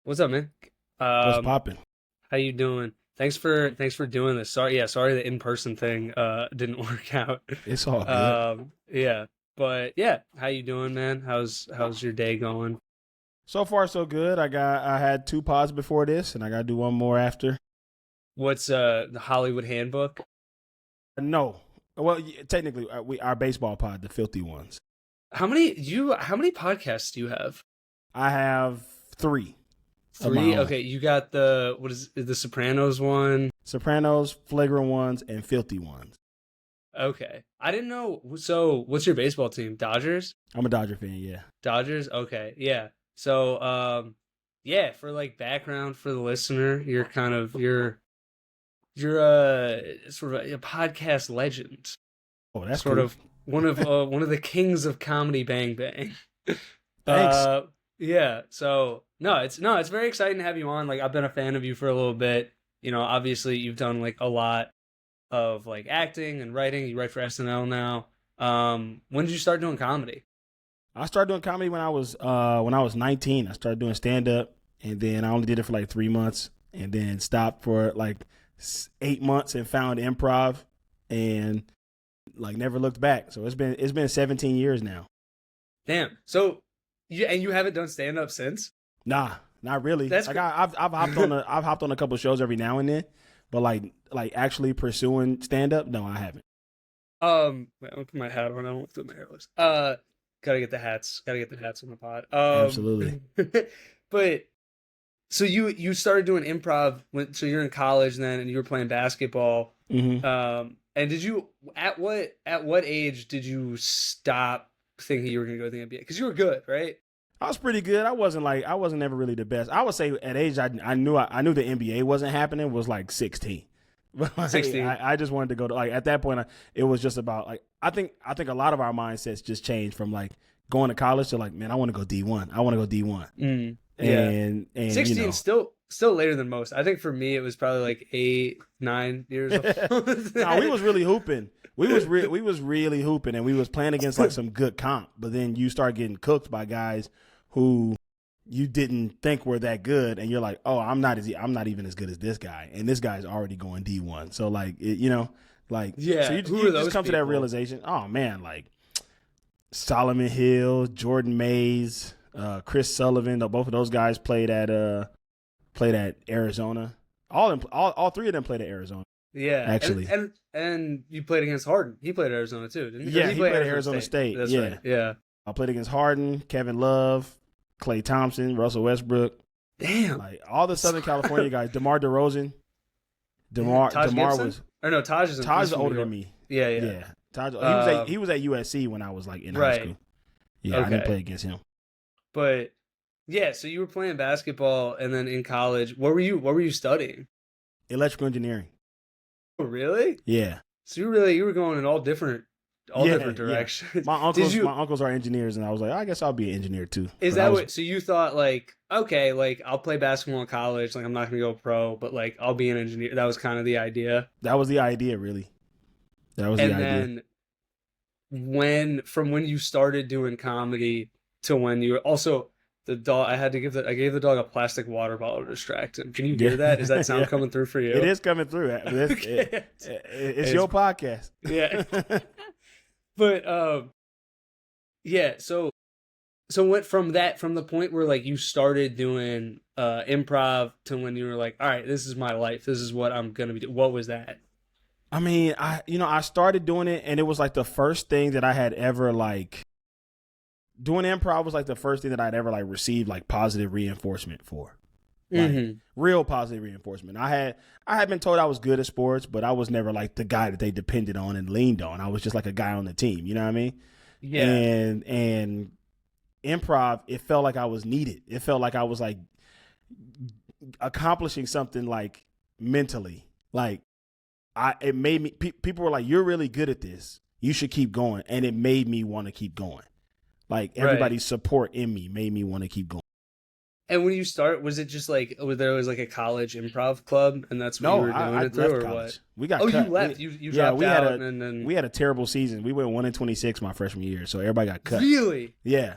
What's up, man? What's Um, popping? how you doing? Thanks for doing this. Sorry the in-person thing didn't work out. It's all good. Yeah. But yeah, how you doing, man? How's your day going? So far, so good. I had two pods before this, and I got to do one more after. What's the Hollywood Handbook? No, well, technically, we our baseball pod, the filthy ones. How many podcasts do you have? I have three of my Three? own: Okay, you got what is the Sopranos one? Sopranos, Flagrant Ones, and Filthy Ones. Okay. I didn't know. So, what's your baseball team? Dodgers? I'm a Dodger fan. Yeah. Dodgers? Okay, yeah. So, yeah, for like background for the listener, you're sort of a podcast legend, Oh, that's sort cool. of one of the kings of comedy Bang Bang. Thanks. Uh, yeah. So no, it's very exciting to have you on. Like I've been a fan of you for a little bit. Obviously you've done like a lot of like acting and writing. You write for SNL now. When did you start doing comedy? I started doing comedy when I was 19. I started doing stand up, and then I only did it for like 3 months, and then stopped for like 8 months and found improv, and like never looked back. So it's been 17 years now. Damn. So you haven't done stand up since? Nah, not really. That's Like I've hopped on a couple shows every now and then, but like actually pursuing stand up, no, I haven't. Wait, I'm gonna put my hat on. I don't want to do my hair looks. Gotta get the hats. Gotta get the hats on the pod. Absolutely. But so you started doing improv so you're in college then, and you were playing basketball. hmm And did you at what age did you stop thinking you were gonna go to the NBA? Because you were good, right? I was pretty good. I wasn't ever really the best. I would say at age I knew the NBA wasn't happening was like 16. But like, 16. I just wanted to go to like at that point it was just about like I think a lot of our mindsets just changed from like going to college to like, man, I want to go D1. I want to go D1. Yeah. And 16 still later than most. I think for me it was probably like 8, 9 years old. No, we was really hooping. We was really hooping, and we was playing against like some good comp. But then you start getting cooked by guys who you didn't think were that good, and you're like, oh, I'm not even as good as this guy, and this guy's already going D1. So like, like Yeah. So Who you are just those come to that people? realization. Oh man, like Solomon Hill, Jordan Mays, Chris Sullivan. Both of those guys played at Arizona. All three of them played at Arizona. Yeah, Actually. and you played against Harden. He played Arizona too, didn't he? Or Yeah, he played at Arizona State. State. That's Yeah. right. Yeah. I played against Harden, Kevin Love, Klay Thompson, Russell Westbrook, Damn. like all the Southern California guys. DeMar DeRozan. Taj DeMar Gibson? was Or no, Taj is Taj he's is from New older York. than me. Yeah, yeah. Yeah, Taj. Um, He was at USC when I was like in high Right. school. Yeah, I didn't Okay. play against him. But yeah, so you were playing basketball, and then in college, what were you studying? Electrical engineering. Oh, really? Yeah, So you were going in all different yeah, yeah. directions. My Did uncles, you? my uncles are engineers, and I was like, I guess I'll be an engineer too. Is But I that was what? So you thought like, okay, like I'll play basketball in college, like I'm not gonna go pro, but like I'll be an engineer. That was kind of the idea. that was the idea, really. That was the And idea. then from when you started doing comedy to when you were also the dog, I gave the dog a plastic water bottle to distract him. Can you hear Yeah, that? Is that sound yeah. coming through for you? It is coming through. Okay. It's your podcast. Yeah. But yeah, so went from the point where like you started doing improv to when you were like, all right, this is my life. This is what I'm gonna be doing. What was that? I mean, I started doing it, and it was like the first thing that I had ever like doing improv was like the first thing that I'd ever like received like positive reinforcement for, like Mm-hmm. real positive reinforcement. I had been told I was good at sports, but I was never like the guy that they depended on and leaned on. I was just like a guy on the team. You know what I mean? Yeah. And improv, it felt like I was needed. It felt like I was like accomplishing something like mentally. Like it made me. People were like, "You're really good at this. You should keep going," and it made me want to keep going. Like Right. everybody's support in me made me want to keep going. And when you start, was it just like there was like a college improv club, and that's what you No, were doing I it through, left or college. what? We got Oh, cut. you left. You dropped we had out, a and then we had a terrible season. We went 1-26 my freshman year, so everybody got cut. really, Yeah.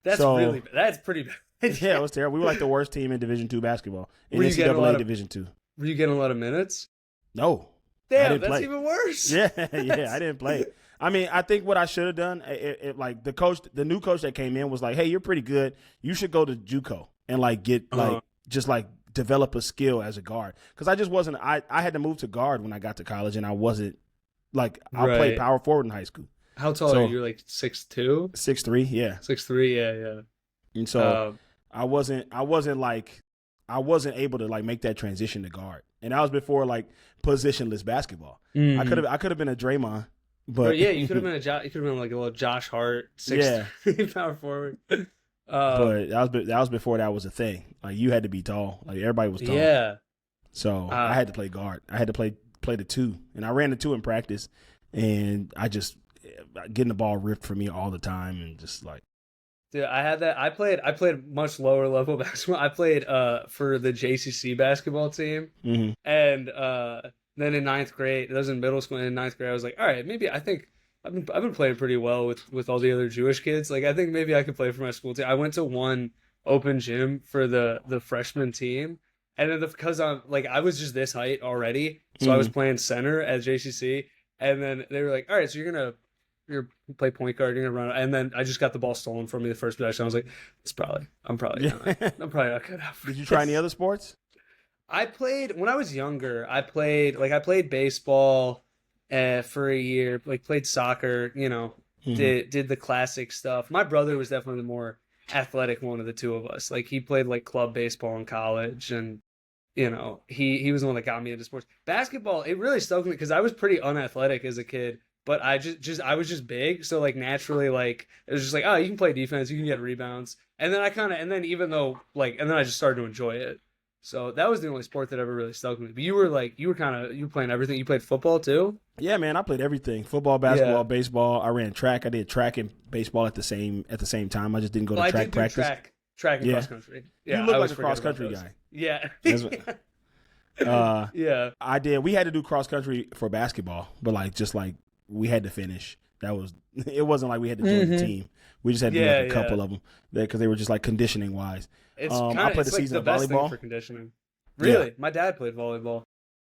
that's So- really that's pretty bad. Yeah, it was terrible. We were like the worst team in Division II basketball. In Were you getting a lot NCAA of- Division II. Were you getting a lot of minutes? No. Damn, that's even worse. Yeah, I didn't play. I mean, I think what I should have done, like the new coach that came in was like, hey, you're pretty good. You should go to JUCO and like get like just like develop a skill as a guard. Because I just wasn't. I had to move to guard when I got to college, and I wasn't like I played power forward in high school. How tall are you? You're like 6'2"? 6'3", yeah. 6'3", yeah. And so I wasn't able to like make that transition to guard. And that was before like positionless basketball. I could have been a Draymond, but yeah, you could have been like a little Josh Hart, 6'3" power forward. But that was before that was a thing. Like you had to be tall. Like everybody was tall. Yeah. So I had to play guard. I had to play the 2, and I ran the 2 in practice, and I just getting the ball ripped from me all the time, and just like. Dude, I had that. I played much lower level basketball. I played for the JCC basketball team, and then in 9th grade, that was in middle school. And in 9th grade, I was like, all right, maybe I think I've been playing pretty well with all the other Jewish kids. Like I think maybe I could play for my school team. I went to one open gym for the freshman team, and then because I was just this height already, so I was playing center at JCC, and then they were like, all right, so you're gonna play point guard, you're gonna run, and then I just got the ball stolen from me the first possession. I was like, I'm probably not good enough. Did you try any other sports? I played when I was younger. I played baseball for a year. Like played soccer. Did the classic stuff. My brother was definitely the more athletic one of the two of us. Like he played like club baseball in college, and he was the one that got me into sports. Basketball, it really stuck with me because I was pretty unathletic as a kid. But I was just big, so like naturally, like it was just like, oh, you can play defense, you can get rebounds, and then I just started to enjoy it. So that was the only sport that ever really stuck with me. But you were playing everything. You played football too? Yeah, man, I played everything: football, basketball, baseball. I ran track. I did track and baseball at the same time. I just didn't go to track practice. Track and cross country. Yeah, you look like a cross country guy. Yeah. Yeah. I did. We had to do cross country for basketball, but we had to finish. It wasn't like we had to join the team. We just had to do a couple of them because they were just like conditioning wise. I played the season of volleyball. Thing for conditioning. Really? Yeah. My dad played volleyball.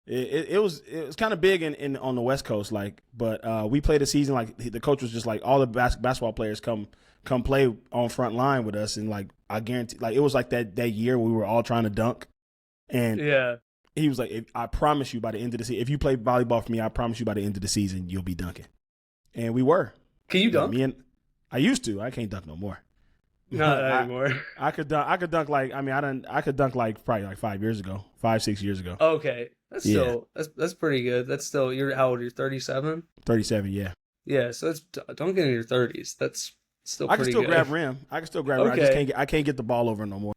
It was kind of big in on the West Coast, but we played a season like the coach was just like all the basketball players come play on front line with us, and like I guarantee it was like that year we were all trying to dunk, and he was like, I promise you by the end of the season, if you play volleyball for me, I promise you by the end of the season, you'll be dunking. And we were. Can you dunk? I used to. I can't dunk no more. Not anymore. I could dunk like, I could dunk like probably like 5 years ago, 5-6 years ago. Okay. That's pretty good. That's still, how old are you, 37? 37, yeah. Yeah, so that's dunking in your 30s. That's still pretty good. Grab rim. I can still grab rim. Okay. I can't get the ball over no more.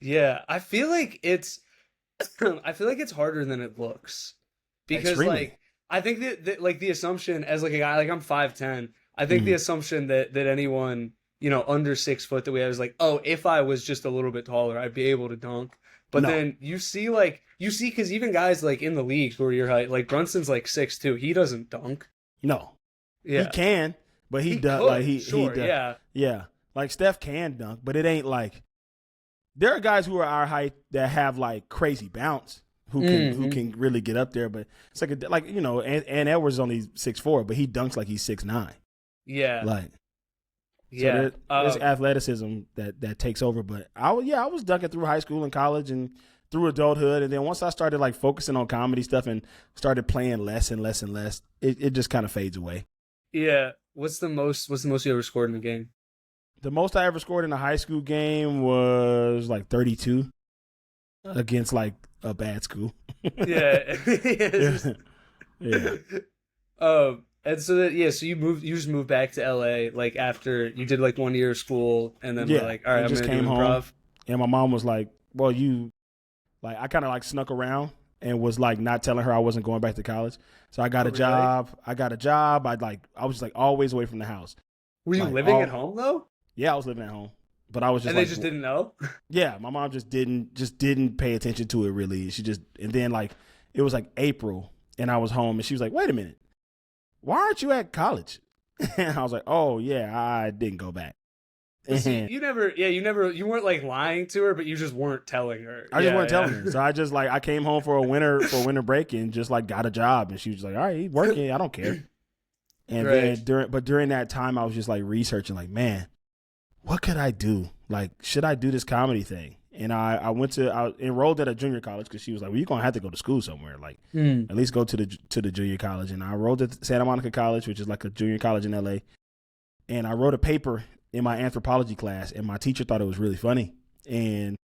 Yeah, I feel like it's harder than it looks. Because Extremely. I think that like the assumption as like a guy, like I'm 5'10", I think the assumption that anyone, under 6 foot that we have is like, oh, if I was just a little bit taller, I'd be able to dunk. But then you see because even guys like in the league who are your height, like Brunson's like 6'2", he doesn't dunk. No. Yeah. He can, but he does. Like he does. Yeah. Like Steph can dunk, but it ain't like there are guys who are our height that have like crazy bounce who can really get up there, but it's like and Edwards is only 6'4", but he dunks like he's 6'9". Yeah. So there's athleticism that takes over. But I was dunking through high school and college and through adulthood, and then once I started like focusing on comedy stuff and started playing less and less and less, it just kind of fades away. Yeah. What's the most you ever scored in a game? The most I ever scored in a high school game was like 32 against like a bad school. Yeah. Yeah. And so so you just moved back to LA like after you did like 1 year of school, and then we're like, all right, I'm just came home, and my mom was like, well, I kind of like snuck around and was like not telling her I wasn't going back to college. So I got a job. I was just like always away from the house. Were you living at home though? Yeah, I was living at home, but I was just. And they just didn't know. Yeah, my mom just didn't pay attention to it really. And then like it was like April, and I was home, and she was like, "Wait a minute, why aren't you at college?" And I was like, "Oh yeah, I didn't go back." See, you weren't like lying to her, but you just weren't telling her. I just weren't telling her. So I just I came home for a winter break and just got a job, and she was like, all right, he's working. I don't care. And then during that time, I was just researching, man, what could I do? Should I do this comedy thing? And I enrolled at a junior college because she was like, well, you're going to have to go to school somewhere. At least go to the junior college. And I enrolled at Santa Monica College, which is a junior college in LA. And I wrote a paper in my anthropology class, and my teacher thought it was really funny. And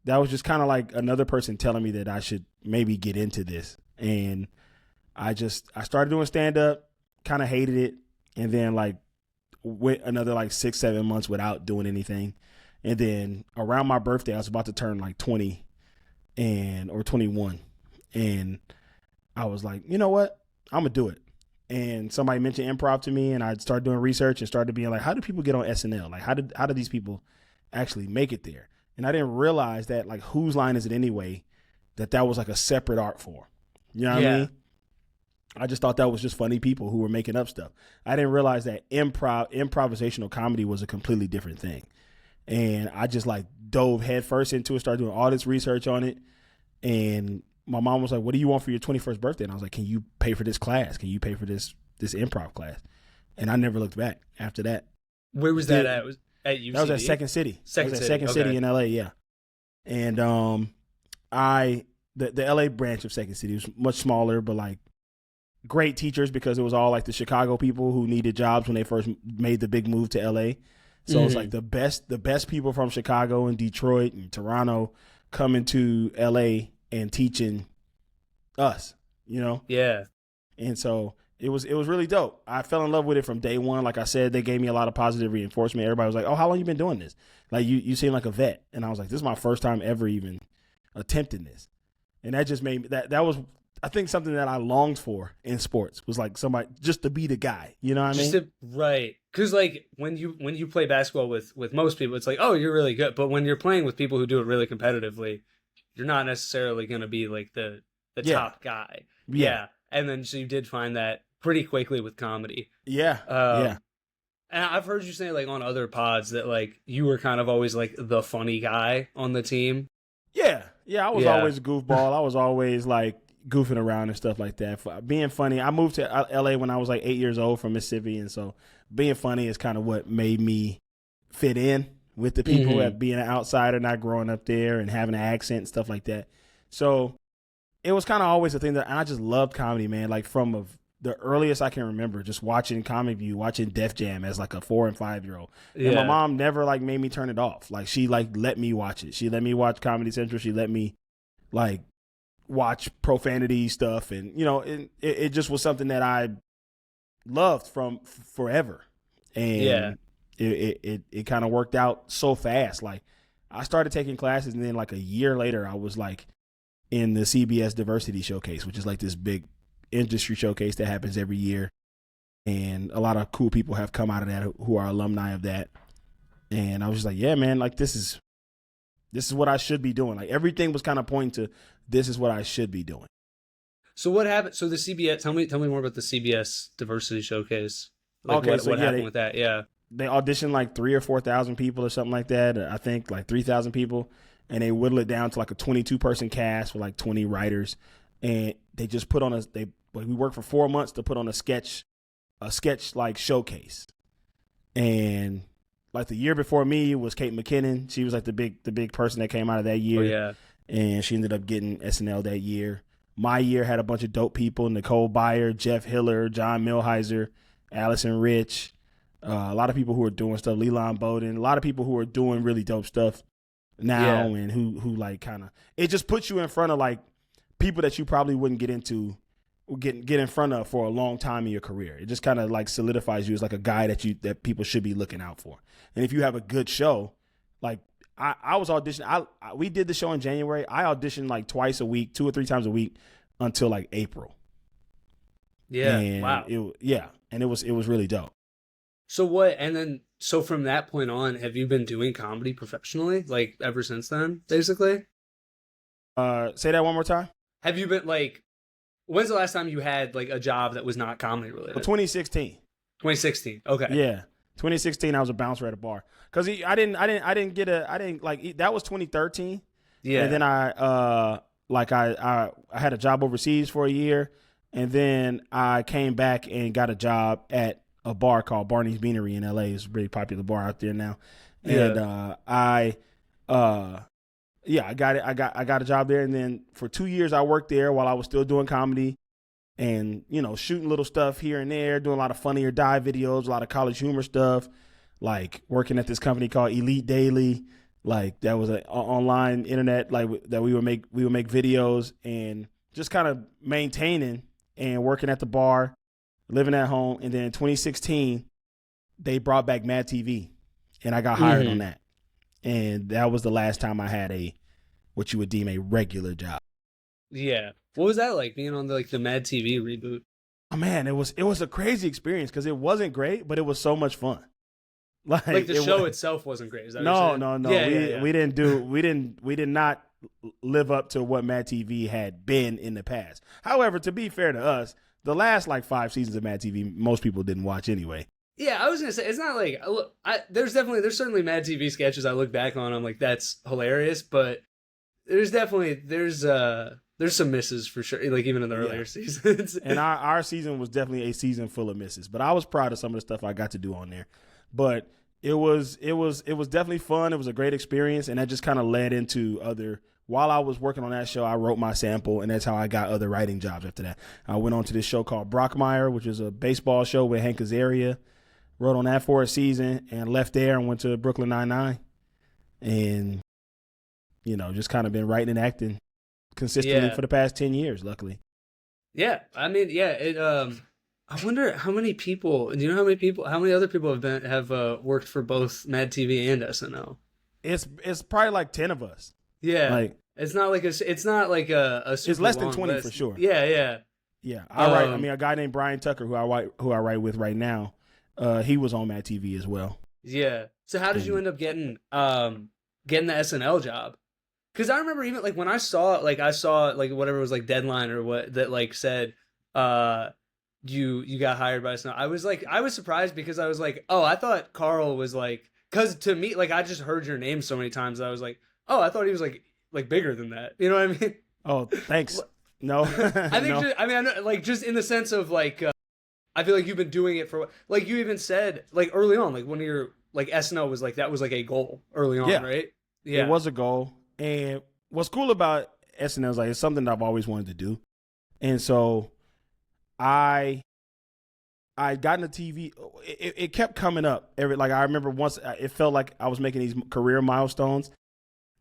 that was just kind of another person telling me that I should maybe get into this. And I started doing stand-up, kind of hated it, and then went another 6-7 months without doing anything. And then around my birthday, I was about to turn 20 or 21. And I was like, you know what? I'm going to do it. And somebody mentioned improv to me, and I started doing research and started being how do people get on SNL? How do these people actually make it there? And I didn't realize that whose line is it anyway? That was a separate art form. You know what I mean? I just thought that was just funny people who were making up stuff. I didn't realize that improvisational comedy was a completely different thing. And I just dove headfirst into it, started doing all this research on it. And my mom was like, what do you want for your 21st birthday? And I was like, can you pay for this class? Can you pay for this improv class? And I never looked back after that. Where was that at? Was at UCD? That was at Second City. Second City in LA, yeah. And the LA branch of Second City was much smaller, but great teachers because it was all the Chicago people who needed jobs when they first made the big move to LA. So it's the best people from Chicago and Detroit and Toronto coming to LA and teaching us, Yeah. And so it was really dope. I fell in love with it from day one. Like I said, they gave me a lot of positive reinforcement. Everybody was like, oh, how long you been doing this? You seem like a vet. And I was like, this is my first time ever even attempting this. And that just made me, that was, I think, something that I longed for in sports was somebody just to be the guy. You know what I mean? Right. Because when you play basketball with most people, it's oh, you're really good. But when you're playing with people who do it really competitively, you're not necessarily going to be the top guy. Yeah. And then so you did find that pretty quickly with comedy. Yeah. And I've heard you say on other pods that you were kind of always the funny guy on the team. Yeah. Yeah. I was always a goofball. I was always goofing around and stuff like that. For being funny. I moved to LA when I was 8 years old from Mississippi. And so being funny is kind of what made me fit in with the people at being an outsider, not growing up there and having an accent and stuff like that. So it was kind of always a thing and I just loved comedy, man. From the earliest I can remember, just watching Comic View, watching Def Jam as a 4 and 5 year old. And my mom never made me turn it off. She let me watch it. She let me watch Comedy Central. She let me watch profanity stuff. And, it just was something that I loved from forever. And it kind of worked out so fast. I started taking classes and then a year later I was in the CBS Diversity Showcase, which is this big industry showcase that happens every year. And a lot of cool people have come out of that who are alumni of that. And I was just yeah, man, this is what I should be doing. Everything was kind of pointing to this is what I should be doing. So what happened? So the CBS, tell me more about the CBS Diversity Showcase. What happened with that? Yeah. They auditioned 3,000 or 4,000 people or something like that. I think 3,000 people. And they whittle it down to a 22-person cast with 20 writers. And they just put on we worked for 4 months to put on a sketch showcase. And the year before me was Kate McKinnon. She was the big person that came out of that year. Oh, yeah. And she ended up getting SNL that year. My year had a bunch of dope people: Nicole Byer, Jeff Hiller, John Milheiser, Allison Rich, a lot of people who are doing stuff, Leland Bowden, a lot of people who are doing really dope stuff now, and who kind of, it just puts you in front of people that you probably wouldn't get in front of for a long time in your career. It just kind of solidifies you as a guy that people should be looking out for. And if you have a good show, I was auditioning. We did the show in January. I auditioned twice a week, 2 or 3 times a week until April. Yeah. And wow. And it was really dope. So what? And then so from that point on, have you been doing comedy professionally ever since then, basically? Say that one more time. Have you been when's the last time you had a job that was not comedy related? 2016. 2016. Okay. Yeah. 2016, I was a bouncer at a bar because that was 2013. Yeah. And then I had a job overseas for a year, and then I came back and got a job at a bar called Barney's Beanery in LA. It's a really popular bar out there now. And I got it. I got a job there, and then for 2 years I worked there while I was still doing comedy and, shooting little stuff here and there, doing a lot of Funny or Die videos, a lot of college humor stuff, like working at this company called Elite Daily. Like that was an online internet, like that we would make videos, and just kind of maintaining and working at the bar, living at home. And then in 2016, they brought back MadTV, and I got hired on that. And that was the last time I had what you would deem a regular job. Yeah. What was that like, being on the MadTV reboot? Oh man, it was a crazy experience because it wasn't great, but it was so much fun. Like the show itself wasn't great. Is that no. Yeah, we did not live up to what MadTV had been in the past. However, to be fair to us, the last 5 seasons of MadTV, most people didn't watch anyway. Yeah, I was gonna say, it's not like there's certainly MadTV sketches I look back on, I'm like, that's hilarious, but there's some misses for sure, like even in the earlier seasons. And our season was definitely a season full of misses, but I was proud of some of the stuff I got to do on there. But it was definitely fun. It was a great experience, and that just kind of led into other. While I was working on that show, I wrote my sample, and that's how I got other writing jobs after that. I went on to this show called Brockmire, which is a baseball show with Hank Xavier. Wrote on that for a season and left there and went to Brooklyn-Nine-Nine. And, just kind of been writing and acting consistently for the past 10 years, luckily. Yeah. I mean, I wonder how many people, do you know how many other people have worked for both MadTV and SNL? It's probably like 10 of us. Yeah. It's not like a super it's less than 20 list. for sure. Yeah. I write. A guy named Brian Tucker, who I write with right now, he was on MadTV as well. Yeah. So how did you end up getting the SNL job? Because I remember even when I saw whatever was Deadline or what that said you got hired by SNL. I was surprised because I was like, oh, I thought Carl was because to me I just heard your name so many times that I was like, oh, I thought he was bigger than that. You know what I mean? Oh, thanks. No, I think I know, just in the sense of I feel like you've been doing it for you even said early on when you're SNL was that was a goal early on, right? Yeah, it was a goal. And what's cool about SNL is it's something that I've always wanted to do, and so I got into TV. It kept coming up. I remember once it felt like I was making these career milestones.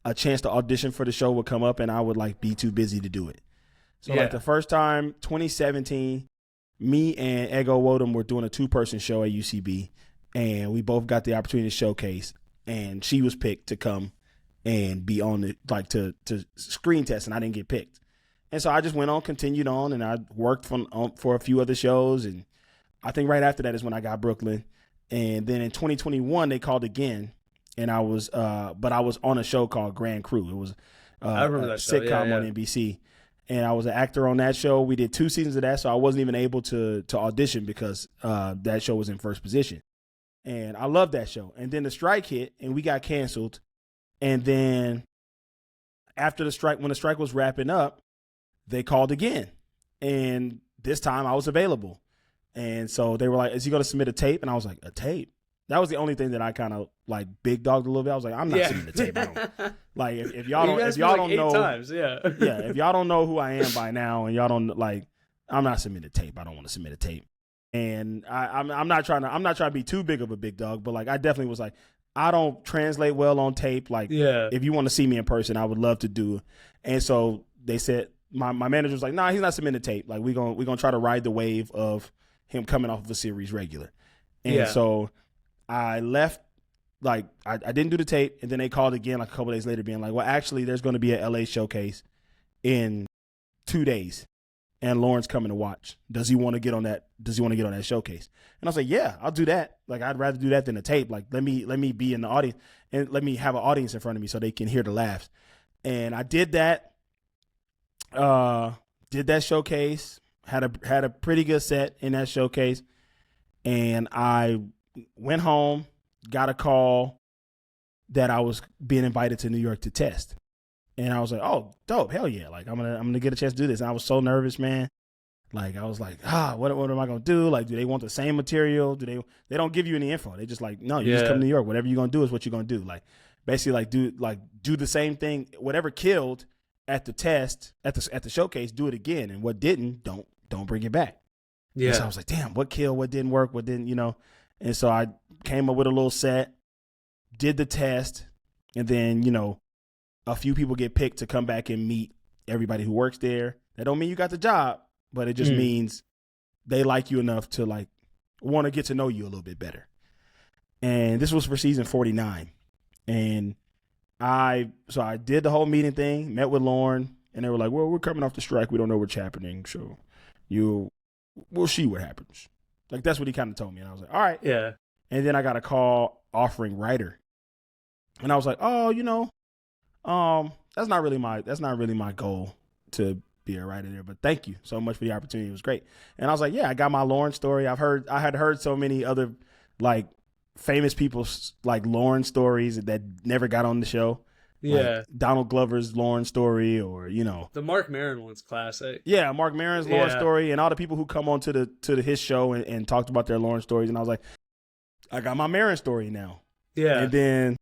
A chance to audition for the show would come up, and I would be too busy to do it. So the first time, 2017, me and Ego Wodum were doing a 2-person show at UCB, and we both got the opportunity to showcase. And she was picked to come and be on the to screen test, and I didn't get picked. And so I just continued on, and I worked for a few other shows. And I think right after that is when I got Brooklyn. And then in 2021, they called again. And I was on a show called Grand Crew. It was I remember that sitcom on NBC. And I was an actor on that show. We did 2 seasons of that, so I wasn't even able to audition because that show was in first position. And I loved that show. And then the strike hit, and we got canceled. And then after the strike, when the strike was wrapping up, they called again. And this time I was available. And so they were like, is he going to submit a tape? And I was like, a tape? That was the only thing that I kind of big dogged a little bit. I was like, I'm not submitting a tape. I don't. If y'all don't know, times, if y'all don't know who I am by now, and y'all don't I'm not submitting a tape. I don't want to submit a tape. And I'm not trying to be too big of a big dog, but I definitely was I don't translate well on tape. If you want to see me in person, I would love to do it. And so they said, my manager was like, nah, he's not submitting a tape. We're gonna try to ride the wave of him coming off of a series regular. And so I left, I didn't do the tape, and then they called again a couple days later being well, actually, there's going to be a LA showcase in 2 days, and Lauren's coming to watch. Does he want to get on that showcase? And I was like, yeah, I'll do that. I'd rather do that than a tape. Let me be in the audience, and let me have an audience in front of me so they can hear the laughs. And I did that, showcase, had a pretty good set in that showcase, and I went home, got a call that I was being invited to New York to test. And I was like, oh, dope, hell yeah. Like, I'm gonna get a chance to do this. And I was so nervous, man. Like, I was like, what am I gonna do? Like, do they want the same material? They don't give you any info. They just like, no, you just come to New York. Whatever you're gonna do is what you're gonna do. Like, basically do the same thing. Whatever killed at the test, at the showcase, do it again. And what didn't, don't bring it back. Yeah. And so I was like, damn, what killed, what didn't work, what didn't, And so I came up with a little set, did the test, and then, a few people get picked to come back and meet everybody who works there. That don't mean you got the job, but it just means they like you enough to like want to get to know you a little bit better. And this was for season 49. And I did the whole meeting thing, met with Lauren, and they were like, well, we're coming off the strike. We don't know what's happening. So we'll see what happens. Like, that's what he kind of told me. And I was like, all right. Yeah. And then I got a call offering writer. And I was like, oh, that's not really my goal to be a writer there, but thank you so much for the opportunity. It was great. And I was like, yeah, I got my Lauren story. I had heard so many other like famous people's like Lauren stories that never got on the show. Yeah. Like Donald Glover's Lauren story, or the Mark Maron one's classic. Yeah, Mark Maron's Lauren story, and all the people who come on to his show and talked about their Lauren stories. And I was like, I got my Maron story now. Yeah. And then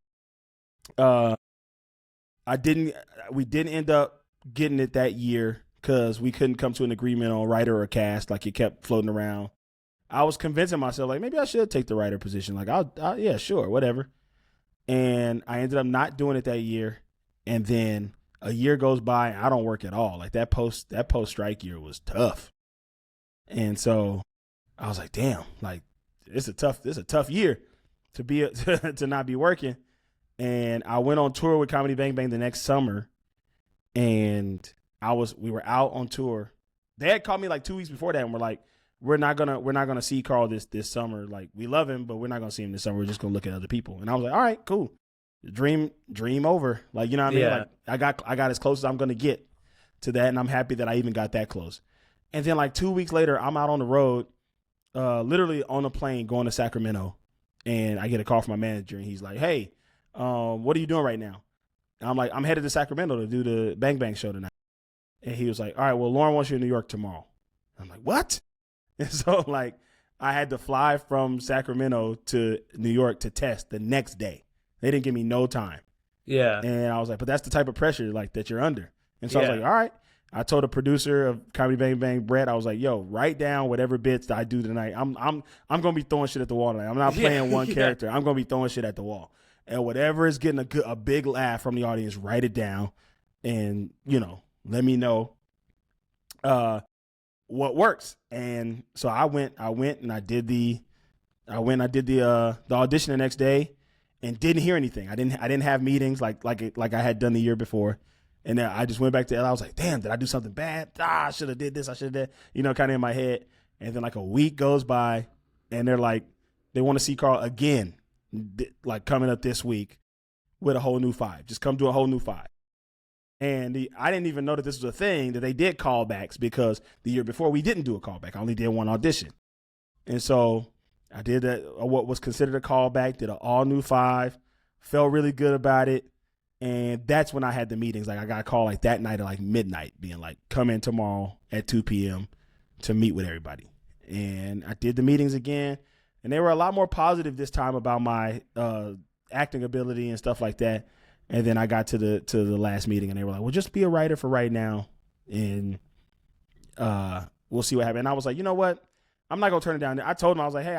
we didn't end up getting it that year because we couldn't come to an agreement on writer or cast. Like, it kept floating around. I was convincing myself, like, maybe I should take the writer position. Like, yeah, sure, whatever. And I ended up not doing it that year. And then a year goes by and I don't work at all. Like, that post strike year was tough. And so I was like, damn, like, it's a tough year to not be working. And I went on tour with Comedy Bang Bang the next summer, and we were out on tour. They had called me like 2 weeks before that and were like, we're not gonna see Carl this summer. Like, we love him, but we're not gonna see him this summer. We're just gonna look at other people. And I was like, all right, cool. Dream over. Like, you know what I mean? Yeah. Like, I got as close as I'm gonna get to that, and I'm happy that I even got that close. And then like 2 weeks later, I'm out on the road, literally on a plane going to Sacramento, and I get a call from my manager, and he's like, hey, what are you doing right now? And I'm like, I'm headed to Sacramento to do the Bang Bang show tonight. And he was like, all right, well, Lauren wants you in New York tomorrow. I'm like, what? And so like, I had to fly from Sacramento to New York to test the next day. They didn't give me no time. Yeah. And I was like, but that's the type of pressure like that you're under. And so I was like, all right. I told the producer of Comedy Bang Bang, Brett, I was like, yo, write down whatever bits that I do tonight. I'm gonna be throwing shit at the wall tonight. I'm not playing one character. I'm gonna be throwing shit at the wall. And whatever is getting a big laugh from the audience, write it down, and let me know what works. And so I went and I did the audition the next day, and didn't hear anything. I didn't have meetings like I had done the year before. And then I just went back to LA. I was like, damn, did I do something bad? I should have did this. I should have did, kind of in my head. And then like a week goes by, and they're like, they want to see Carl again, like coming up this week with a whole new 5. Just come do a whole new 5. And I didn't even know that this was a thing, that they did callbacks, because the year before we didn't do a callback. I only did one audition. And so I did that, what was considered a callback, did an all new 5, felt really good about it. And that's when I had the meetings. Like, I got a call like that night at like midnight, being like, come in tomorrow at 2 p.m. to meet with everybody. And I did the meetings again, and they were a lot more positive this time about my acting ability and stuff like that. And then I got to the last meeting, and they were like, well, just be a writer for right now, and we'll see what happens. And I was like, you know what? I'm not going to turn it down. I told them, I was like, hey,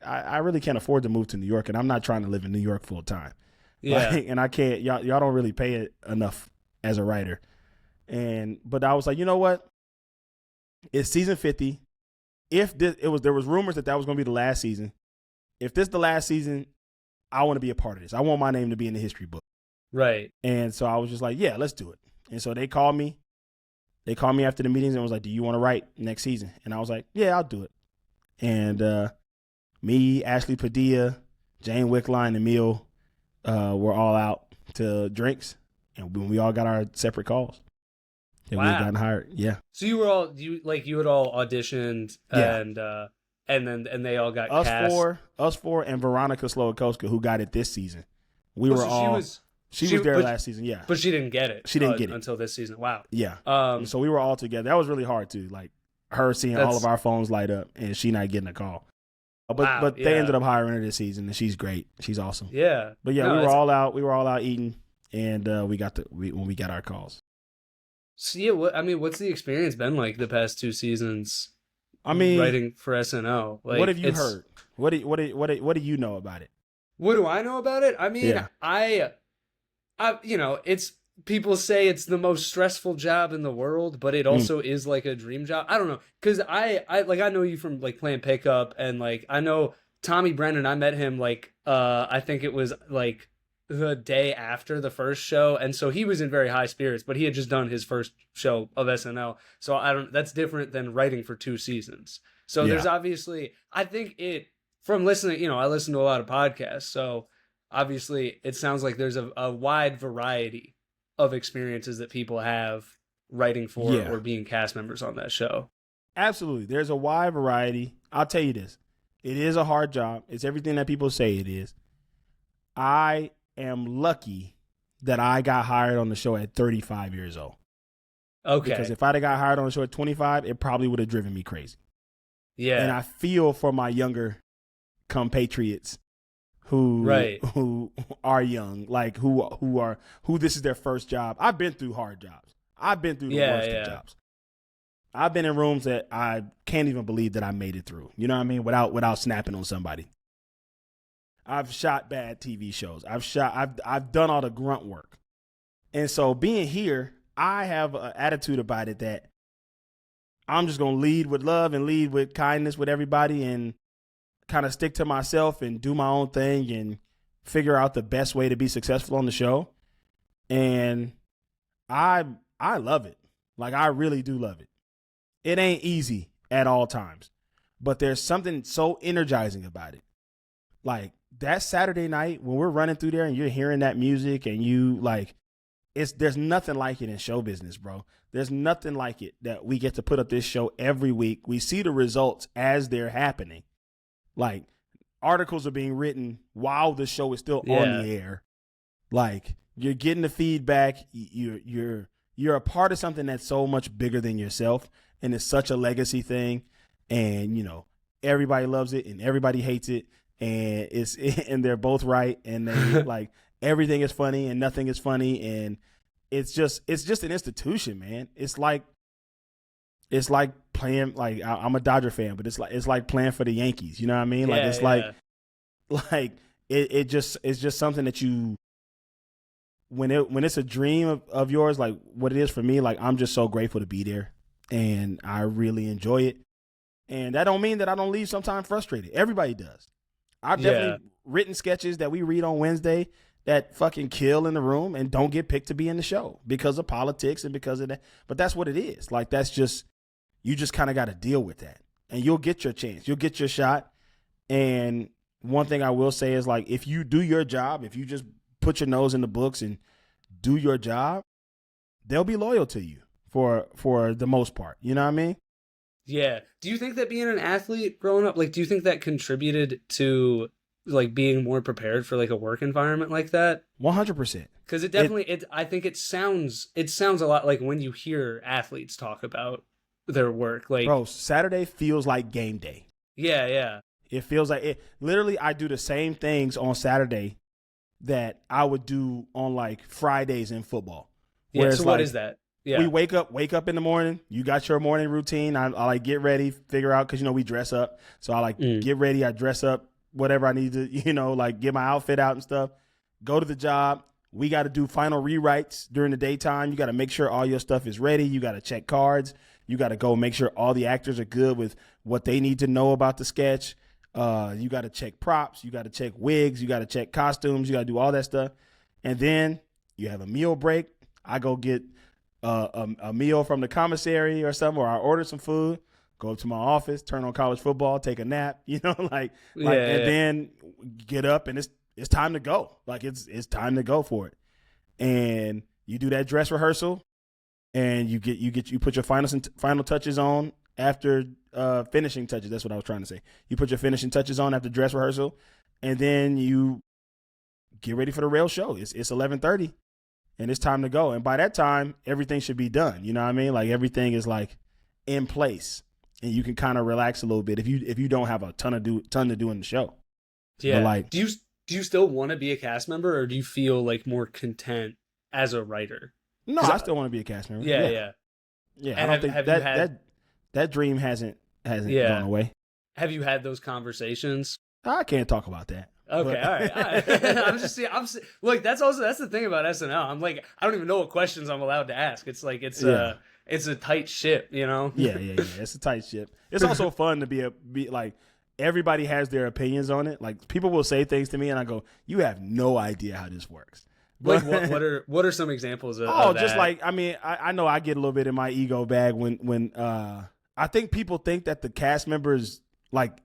I really can't afford to move to New York, and I'm not trying to live in New York full time. Yeah. Like, and I can't, y'all don't really pay it enough as a writer. But I was like, you know what? It's season 50. There was rumors that was going to be the last season. If this is the last season, I want to be a part of this. I want my name to be in the history book. Right. And so I was just like, yeah, let's do it. And so they called me. They called me after the meetings and was like, do you want to write next season? And I was like, yeah, I'll do it. And me, Ashley Padilla, Jane Wickline, and Emil were all out to drinks, and when we all got our separate calls, and we had gotten hired. Yeah. So you had all auditioned, Yeah. and and they all got cast. Us four, and Veronica Slowakowska, who got it this season. We were So all. She was there last season, yeah. But she didn't get it. She didn't get it until this season. Wow. Yeah. So we were all together. That was really hard too. Like her seeing all of our phones light up and she not getting a call. But they ended up hiring her this season, and she's great. She's awesome. Yeah. But yeah, we were all out. We were all out eating, and when we got our calls. So yeah, what's the experience been like the past 2 seasons? I mean, writing for SNL. Like, what have you heard? What do you know about it? What do I know about it? I mean, I it's people say it's the most stressful job in the world, but it also is like a dream job. I don't know, because I know you from like playing pickup, and like I know Tommy Brennan. I met him like I think it was like the day after the first show, and so he was in very high spirits, but he had just done his first show of SNL. So that's different than writing for 2 seasons. So there's obviously, I think from listening, I listen to a lot of podcasts, so obviously it sounds like there's a wide variety of experiences that people have writing for or being cast members on that show. Absolutely. There's a wide variety. I'll tell you this. It is a hard job. It's everything that people say it is. I am lucky that I got hired on the show at 35 years old. Okay. Because if I'd have got hired on the show at 25, it probably would have driven me crazy. Yeah. And I feel for my younger compatriots who are young, like who this is their first job. I've been through hard jobs. I've been through the worst of jobs. I've been in rooms that I can't even believe that I made it through. You know what I mean? Without snapping on somebody. I've shot bad TV shows. I've done all the grunt work. And so being here, I have an attitude about it that I'm just going to lead with love and lead with kindness with everybody and kind of stick to myself and do my own thing and figure out the best way to be successful on the show. And I love it. Like, I really do love it. It ain't easy at all times, but there's something so energizing about it. Like, that Saturday night when we're running through there and you're hearing that music and you like, there's nothing like it in show business, bro. There's nothing like it that we get to put up this show every week. We see the results as they're happening. Like, articles are being written while the show is still on the air. Like, you're getting the feedback. You're a part of something that's so much bigger than yourself, and it's such a legacy thing. And everybody loves it and everybody hates it, and they're both right, and they like everything is funny and nothing is funny, and it's just an institution, man. It's like playing, like, I'm a Dodger fan, but it's like playing for the Yankees. You know what I mean? Like, it's like it's just something that you, when it's a dream of yours, like what it is for me, like I'm just so grateful to be there, and I really enjoy it. And that don't mean that I don't leave sometimes frustrated. Everybody does. I've definitely written sketches that we read on Wednesday that fucking kill in the room and don't get picked to be in the show because of politics and because of that. But that's what it is. Like, that's just, you just kind of got to deal with that, and you'll get your chance. You'll get your shot. And one thing I will say is, like, if you do your job, if you just put your nose in the books and do your job, they'll be loyal to you for the most part. You know what I mean? Yeah. Do you think that being an athlete growing up, like, do you think that contributed to like being more prepared for like a work environment like that? 100%. Because it definitely, I think it sounds a lot like when you hear athletes talk about their work. Like, bro, Saturday feels like game day. Yeah. It feels like it. Literally, I do the same things on Saturday that I would do on like Fridays in football. Yeah. So what is that? Yeah. We wake up in the morning. You got your morning routine. I like get ready, figure out, because we dress up. So I like get ready. I dress up, whatever I need to, like get my outfit out and stuff. Go to the job. We got to do final rewrites during the daytime. You got to make sure all your stuff is ready. You got to check cards. You got to go make sure all the actors are good with what they need to know about the sketch. You got to check props. You got to check wigs. You got to check costumes. You got to do all that stuff. And then you have a meal break. I go get a meal from the commissary or something, or I order some food, go to my office, turn on college football, take a nap, and then get up, and it's time to go. Like, it's time to go for it. And you do that dress rehearsal, and you put your final touches on after finishing touches. That's what I was trying to say. You put your finishing touches on after dress rehearsal, and then you get ready for the real show. It's 11:30, and it's time to go. And by that time, everything should be done. You know what I mean? Like everything is like in place, and you can kind of relax a little bit if you don't have a ton to do in the show. Yeah. But like, do you still want to be a cast member, or do you feel like more content as a writer? No, I still want to be a cast member. Yeah. I don't think that dream hasn't gone away. Have you had those conversations? I can't talk about that. Okay, all right. Look, that's the thing about SNL. I'm like, I don't even know what questions I'm allowed to ask. It's like it's a tight ship, you know? Yeah. It's a tight ship. It's also fun to be like, everybody has their opinions on it. Like people will say things to me and I go, you have no idea how this works. Like what are some examples of just that? like, I mean, I know I get a little bit in my ego bag when I think people think that the cast members like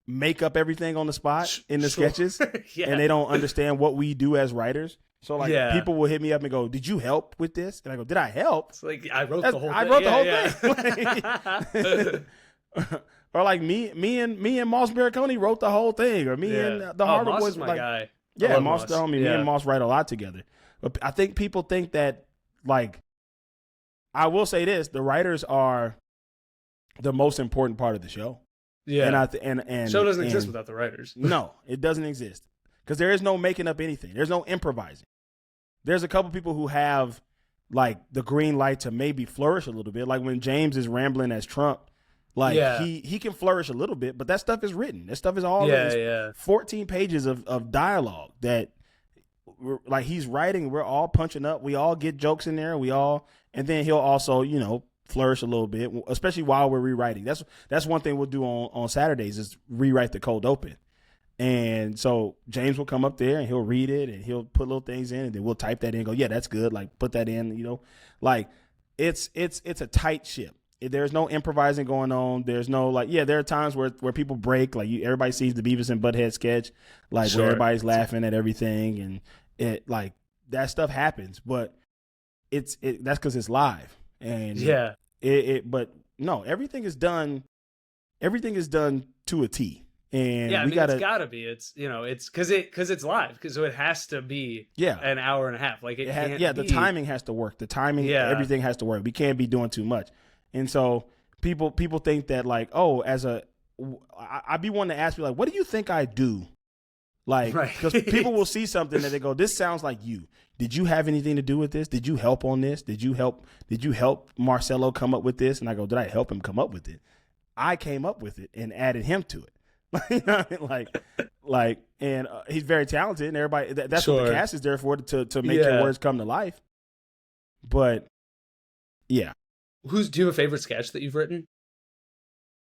make up everything on the spot in the sketches and they don't understand what we do as writers. So like people will hit me up and go, "Did you help with this?" And I go, "Did I help?" It's like I wrote the whole thing. I wrote the whole thing. Or like me and Moss Baraconi wrote the whole thing, or me and the Harvard Moss boys. Is my like, guy. Yeah, Moss told me. Me and Moss write a lot together. But I think people think that, like, I will say this: the writers are the most important part of the show. Yeah, and show doesn't exist without the writers. No, it doesn't exist because there is no making up anything. There's no improvising. There's a couple people who have like the green light to maybe flourish a little bit, like when James is rambling as Trump. Like he can flourish a little bit, but that stuff is written. That stuff is all 14 pages of dialogue that like he's writing. We're all punching up. We all get jokes in there. And then he'll also, flourish a little bit, especially while we're rewriting. That's one thing we'll do on Saturdays is rewrite the cold open. And so James will come up there and he'll read it and he'll put little things in and then we'll type that in and go, yeah, that's good. Like put that in, like it's a tight ship. There's no improvising going on. There's no there are times where people break. Like everybody sees the Beavis and Butthead sketch, like where everybody's laughing at everything, and it like that stuff happens. But that's because it's live, and but no, everything is done to a T. And it's gotta be. It's it's because it's live, so it has to be an hour and a half. Like the timing has to work. The timing, everything has to work. We can't be doing too much. And so people think that like, oh, I'd be wanting to ask you like, what do you think I do? Like, because people will see something that they go, this sounds like you. Did you have anything to do with this? Did you help on this? Did you help Marcelo come up with this? And I go, did I help him come up with it? I came up with it and added him to it. And he's very talented and everybody, that's what the cast is there for, to make your words come to life. But yeah. Do you have a favorite sketch that you've written?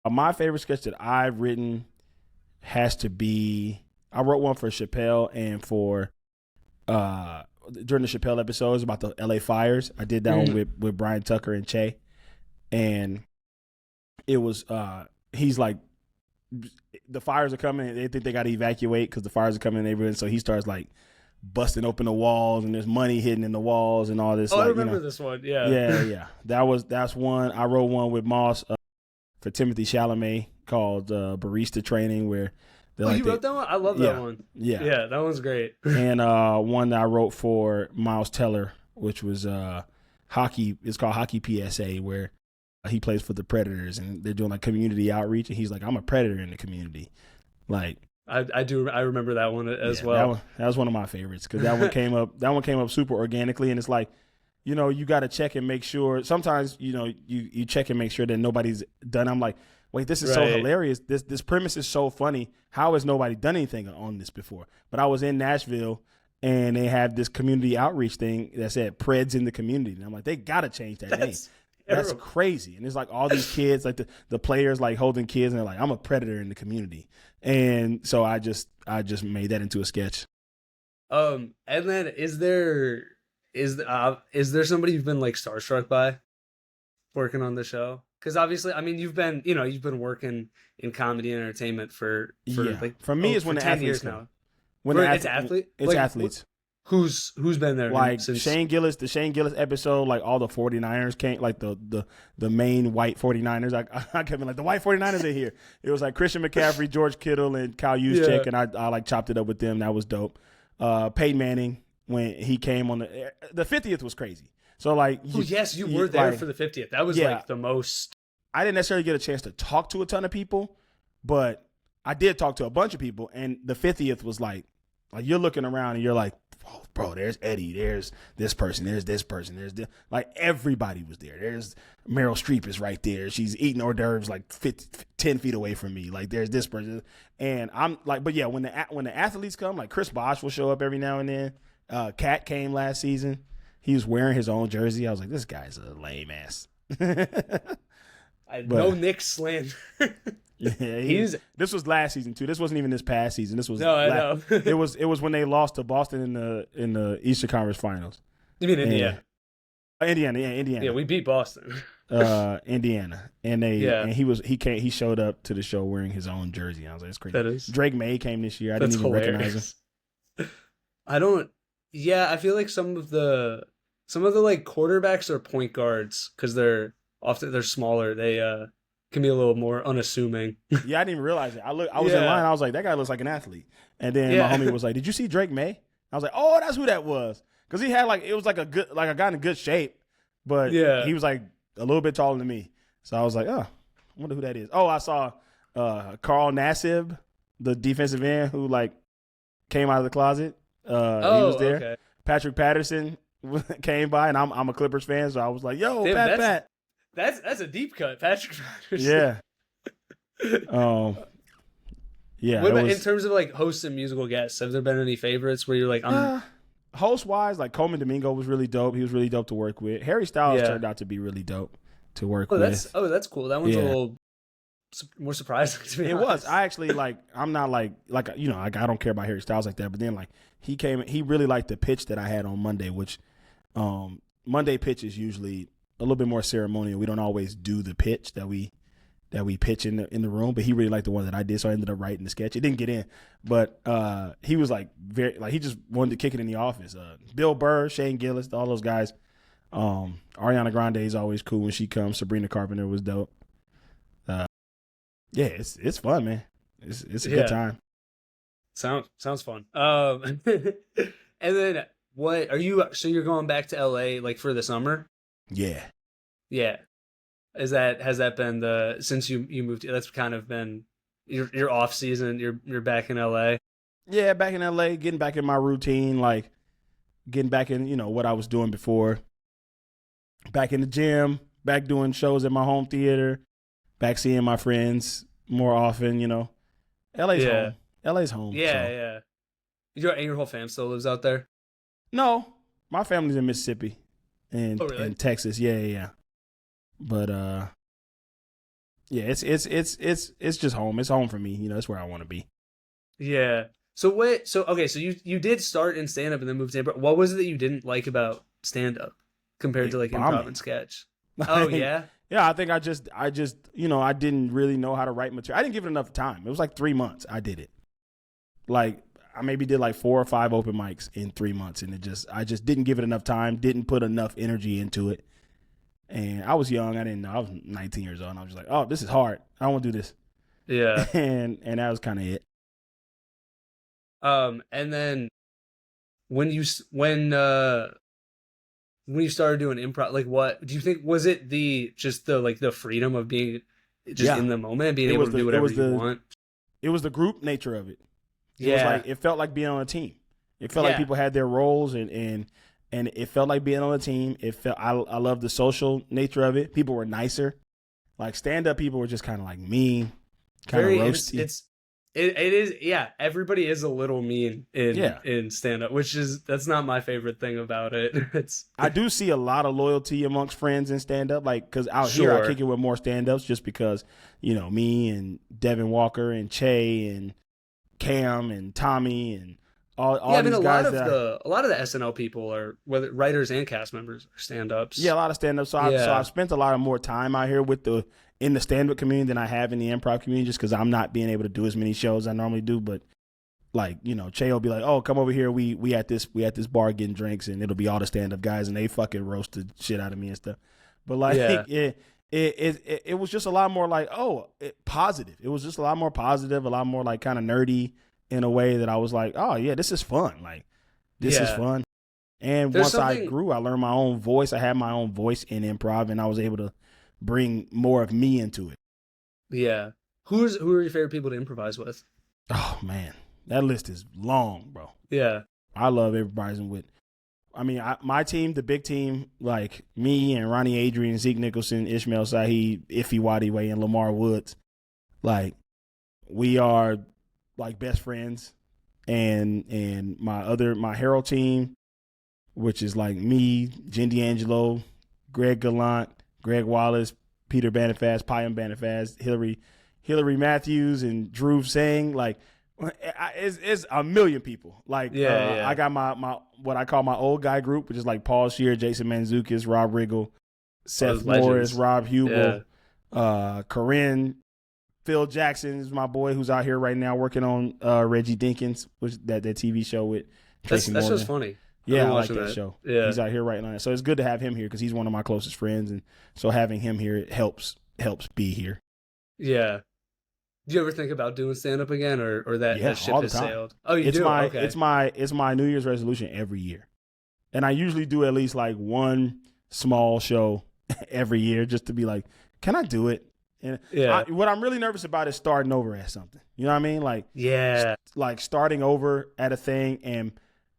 My favorite sketch that I've written has to be, I wrote one for Chappelle and for during the Chappelle episodes about the LA fires. I did that one with Brian Tucker and Che. And it was he's like, the fires are coming and they think they got to evacuate because the fires are coming in the neighborhood. So he starts like busting open the walls and there's money hidden in the walls and all this. I remember this one. Yeah. That's one. I wrote one with Moss for Timothy Chalamet called Barista Training where you wrote that one? I love that one. Yeah, that one's great. And one that I wrote for Miles Teller, which was hockey. It's called Hockey PSA, where he plays for the Predators and they're doing like community outreach and he's like, I'm a Predator in the community. Like I do. I remember that one as well. That was one of my favorites because that one came up. That one came up super organically, and it's like, you got to check and make sure. Sometimes, you check and make sure that nobody's done. I'm like, wait, this is so hilarious. This premise is so funny. How has nobody done anything on this before? But I was in Nashville, and they had this community outreach thing that said Preds in the community, and I'm like, they got to change that name. That's crazy. And it's like all these kids, like the players like holding kids and they're like, I'm a predator in the community. And so I just made that into a sketch. And then is there somebody you've been like starstruck by working on the show? Because obviously, I mean, you've been working in comedy and entertainment for like for me it's when the 10 athletes years now. When it's athletes. It's athletes. Who's been there Like since Shane Gillis, the Shane Gillis episode, like all the 49ers came, like the main white 49ers. I kept being like, the white 49ers are here. It was like Christian McCaffrey, George Kittle, and Kyle Juszczyk, and I like chopped it up with them. That was dope. Peyton Manning, when he came on the 50th was crazy. So like, yes, you were there for the 50th. That was like the most. I didn't necessarily get a chance to talk to a ton of people, but I did talk to a bunch of people, and the 50th was like you're looking around and you're like, oh, bro, there's Eddie, there's this person, there's this person, there's this. Like everybody was there. There's Meryl Streep is right there. She's eating hors d'oeuvres like 10 feet away from me. Like there's this person, and I'm like, but yeah, when the athletes come, like Chris Bosh will show up every now and then. Cat came last season. He was wearing his own jersey. I was like, this guy's a lame ass. No Nick slander. Yeah, this was last season too. This wasn't even this past season. This was I know. it was when they lost to Boston in the Eastern Conference Finals. You mean Indiana? Indiana. Yeah, we beat Boston. Indiana, and he showed up to the show wearing his own jersey. I was like, that's crazy. That is. Drake May came this year. I didn't even recognize him. I don't. Yeah, I feel like some of the like quarterbacks or point guards, because they're smaller. They can be a little more unassuming. Yeah, I didn't even realize it. I was in line. I was like, that guy looks like an athlete. And then my homie was like, did you see Drake May? I was like, oh, that's who that was. Because he had it was like a guy in good shape, but he was like a little bit taller than me. So I was like, oh, I wonder who that is. Oh, I saw Carl Nassib, the defensive end who came out of the closet. He was there. Okay. Patrick Patterson came by, and I'm a Clippers fan, so I was like, yo, Pat. That's a deep cut, Patrick Patterson. Yeah. Yeah. What about in terms of hosts and musical guests? Have there been any favorites where you're like, host wise, Coleman Domingo was really dope. He was really dope to work with. Harry Styles turned out to be really dope to work with. That's cool. That one's a little more surprising to me. It was. I actually I'm not I don't care about Harry Styles like that. But then he really liked the pitch that I had on Monday, which Monday pitch is usually a little bit more ceremonial. We don't always do the pitch that we pitch in the room, but he really liked the one that I did, so I ended up writing the sketch. It didn't get in, but he was very he just wanted to kick it in the office. Bill Burr, Shane Gillis, all those guys. Ariana Grande is always cool when she comes. Sabrina Carpenter was dope. Yeah, it's fun, man. It's a good time. Sounds fun. And then what are you? So you're going back to LA for the summer? Yeah. Has that been since you moved? That's kind of been your off season. You're back in LA. Yeah, back in LA, getting back in my routine, getting back in what I was doing before. Back in the gym, back doing shows at my home theater, back seeing my friends more often. LA's home. LA's home. Yeah. Your whole fam still lives out there? No, my family's in Mississippi and in Texas. Yeah. But it's just home. It's home for me. It's where I want to be. Yeah. So you did start in stand up and then moved to improv. What was it that you didn't like about stand up compared to improv and sketch? Oh yeah. Yeah, I think I just I didn't really know how to write material. I didn't give it enough time. It was 3 months I did it. I maybe did 4 or 5 open mics in 3 months, and I just didn't give it enough time, didn't put enough energy into it. And I was young. I didn't know. I was 19 years old, and I was just like, oh, this is hard. I don't want to do this. Yeah. And that was kind of it. And then when you started doing improv, what do you think, was it the freedom of being just in the moment, being able to do whatever you want? It was the group nature of it. It felt like being on a team. It felt like people had their roles, and it felt like being on a team. I love the social nature of it. People were nicer. Stand up people were just kind of mean, kind of roasty. It is, yeah. Everybody is a little mean in stand up, that's not my favorite thing about it. I do see a lot of loyalty amongst friends in stand up, because out here I kick it with more stand ups just because me and Devin Walker and Che and Cam and Tommy and all these guys. A lot of the SNL people are, whether writers and cast members, are stand-ups. Yeah, a lot of stand-ups. So I've spent a lot of more time out here in the stand-up community than I have in the improv community, just because I'm not being able to do as many shows as I normally do. But like, you know, Che will be like, oh, come over here. We at this bar getting drinks, and it'll be all the stand up guys, and they fucking roast the shit out of me and stuff. But like, it was just a lot more like, positive. It was just a lot more positive, a lot more like kind of nerdy in a way that I was like, oh yeah, this is fun. Like, this is fun. And once I grew, I learned my own voice. I had my own voice in improv, and I was able to bring more of me into it. Yeah. Who are your favorite people to improvise with? Oh man, that list is long, bro. Yeah. I love improvising with. I mean, my team, the big team, like me and Ronnie Adrian, Zeke Nicholson, Ishmael Saheed, Iffy Wadiway, and Lamar Woods. Like, we are like best friends. And my Herald team, which is like me, Jen D'Angelo, Greg Gallant, Greg Wallace, Peter Banifast, Payam Banifast, Hillary Matthews, and Drew Sang. Like, it's a million people. Like, I got my what I call my old guy group, which is like Paul Shear, Jason Manzukis, Rob Riggle, Seth Morris, Rob Hubel, Corinne, Phil Jackson is my boy who's out here right now working on Reggie Dinkins, which that TV show with Tracy Morgan. That's just funny. Yeah, I like that show. Yeah. He's out here right now. So it's good to have him here because he's one of my closest friends. And so having him here, it helps be here. Yeah. Do you ever think about doing stand-up again or that ship has sailed? Oh, you do? Okay. It's my New Year's resolution every year. And I usually do at least like one small show every year just to be like, can I do it? And what I'm really nervous about is starting over at something. You know what I mean? Like, like starting over at a thing, and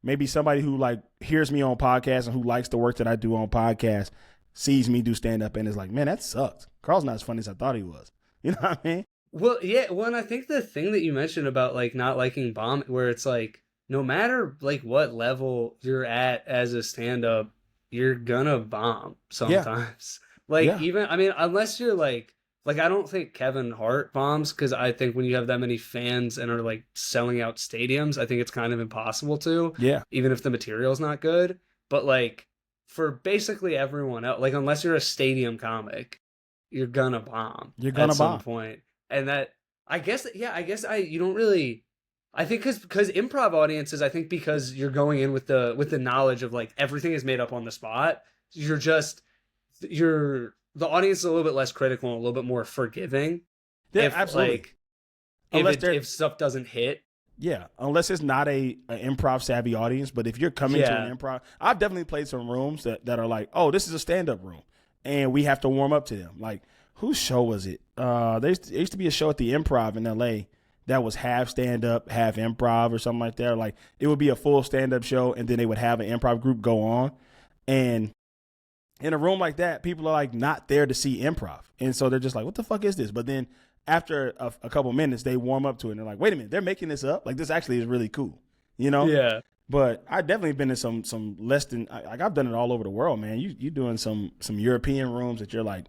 maybe somebody who like hears me on podcasts and who likes the work that I do on podcasts sees me do stand up and is like, man, that sucks. Carl's not as funny as I thought he was. You know what I mean? Well, yeah. Well, and I think the thing that you mentioned about like not liking bomb, where it's like no matter like what level you're at as a stand up, you're gonna bomb sometimes. Even, I mean, unless you're like I don't think Kevin Hart bombs, because I think when you have that many fans and are like selling out stadiums, I think it's kind of impossible to. Yeah. Even if the material's not good. But like for basically everyone else, like unless you're a stadium comic, you're gonna bomb. You're gonna bomb at some point. And that, I guess you don't really. I think because improv audiences, I think because you're going in with the knowledge of like everything is made up on the spot, the audience is a little bit less critical and a little bit more forgiving. Yeah, absolutely. Like, if stuff doesn't hit. Yeah, unless it's not an improv savvy audience. But if you're coming to an improv, I've definitely played some rooms that are like, oh, this is a stand-up room, and we have to warm up to them. Like, whose show was it? There used to be a show at the Improv in L.A. that was half stand-up, half improv or something like that. Like, it would be a full stand-up show, and then they would have an improv group go on. And in a room like that, people are like not there to see improv. And so they're just like, what the fuck is this? But then after a couple minutes, they warm up to it. And they're like, wait a minute, they're making this up? Like, this actually is really cool, you know? Yeah. But I've definitely been in some less than, like I've done it all over the world, man. You doing some European rooms that you're like,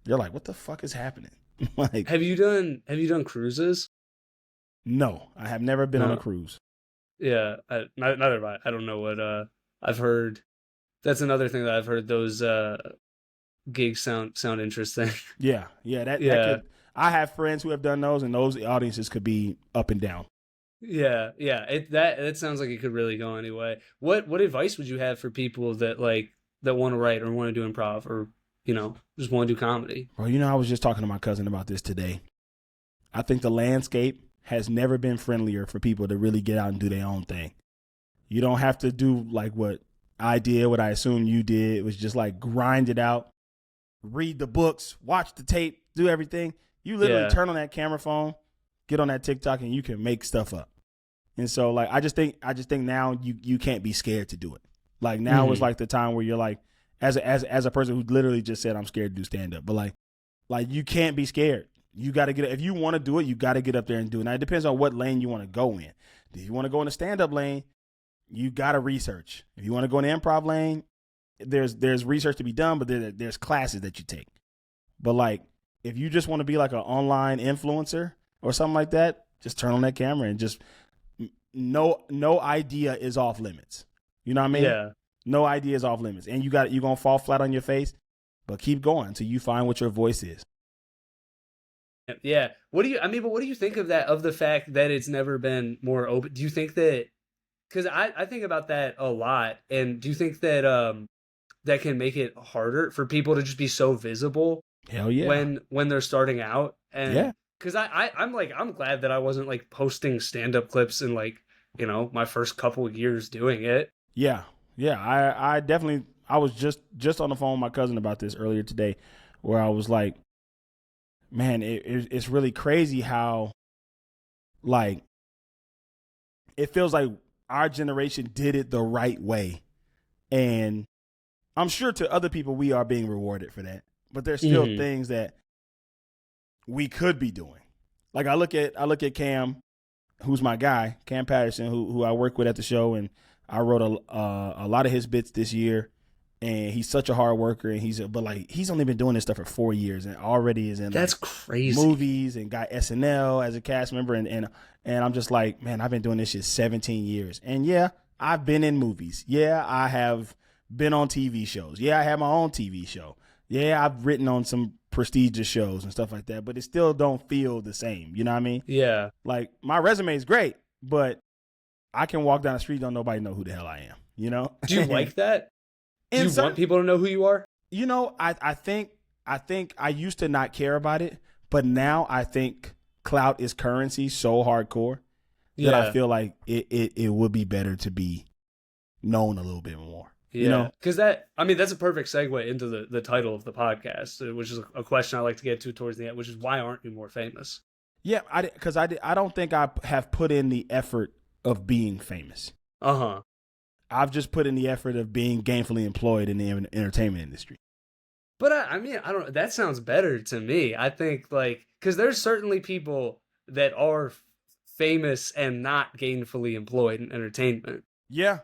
what the fuck is happening? Like, have you done cruises? No, I have never been on a cruise. Yeah, neither have I. I don't know what I've heard. That's another thing that I've heard. Those gigs sound interesting. Yeah. That could, I have friends who have done those, and those audiences could be up and down. Yeah. That sounds like it could really go anyway. What advice would you have for people that want to write or want to do improv or just want to do comedy? Well, I was just talking to my cousin about this today. I think the landscape has never been friendlier for people to really get out and do their own thing. You don't have to do like what I did, what I assume you did. It was just like grind it out, read the books, watch the tape, do everything. You literally turn on that camera phone, get on that TikTok, and you can make stuff up. And so like I just think now you can't be scared to do it. Like now is like the time where you're like, as a person who literally just said I'm scared to do stand up, but like you can't be scared. You got to get, if you want to do it, you got to get up there and do it. Now it depends on what lane you want to go in. If you want to go in the stand up lane, you got to research. If you want to go in the improv lane, there's research to be done, but there's classes that you take. But like, if you just want to be like an online influencer or something like that, just turn on that camera and just no idea is off limits. You know what I mean? Yeah. No idea is off limits. And you're going to fall flat on your face, but keep going until you find what your voice is. Yeah. But what do you think of that, of the fact that it's never been more open? Do you think that, because I think about that a lot, and do you think that that can make it harder for people to just be so visible Hell yeah. when they're starting out? Yeah. And because I'm glad that I wasn't like posting stand-up clips in like, my first couple of years doing it. Yeah. Yeah. I definitely, I was just on the phone with my cousin about this earlier today, where I was like, man, it's really crazy how, like, it feels like our generation did it the right way. And I'm sure to other people we are being rewarded for that. But there's still things that we could be doing. Like I look at Cam, who's my guy, Cam Patterson, who I work with at the show, and I wrote a lot of his bits this year. And he's such a hard worker, and he's only been doing this stuff for 4 years, and already is in That's crazy movies and got SNL as a cast member, and I'm just like, man, I've been doing this shit 17 years, and yeah, I've been in movies, yeah, I have been on TV shows, yeah, I have my own TV show, yeah, I've written on some prestigious shows and stuff like that, but it still don't feel the same, you know what I mean? Yeah. Like my resume is great, but I can walk down the street, don't nobody know who the hell I am, you know? Do you like that? Do you want people to know who you are? You know, I think I used to not care about it, but now I think clout is currency so hardcore that I feel like it would be better to be known a little bit more. Yeah. You know? Because that's a perfect segue into the title of the podcast, which is a question I like to get to towards the end, which is, why aren't you more famous? Yeah, because I don't think I have put in the effort of being famous. Uh-huh. I've just put in the effort of being gainfully employed in the entertainment industry. But I don't. That sounds better to me. I think because there's certainly people that are famous and not gainfully employed in entertainment. Yeah,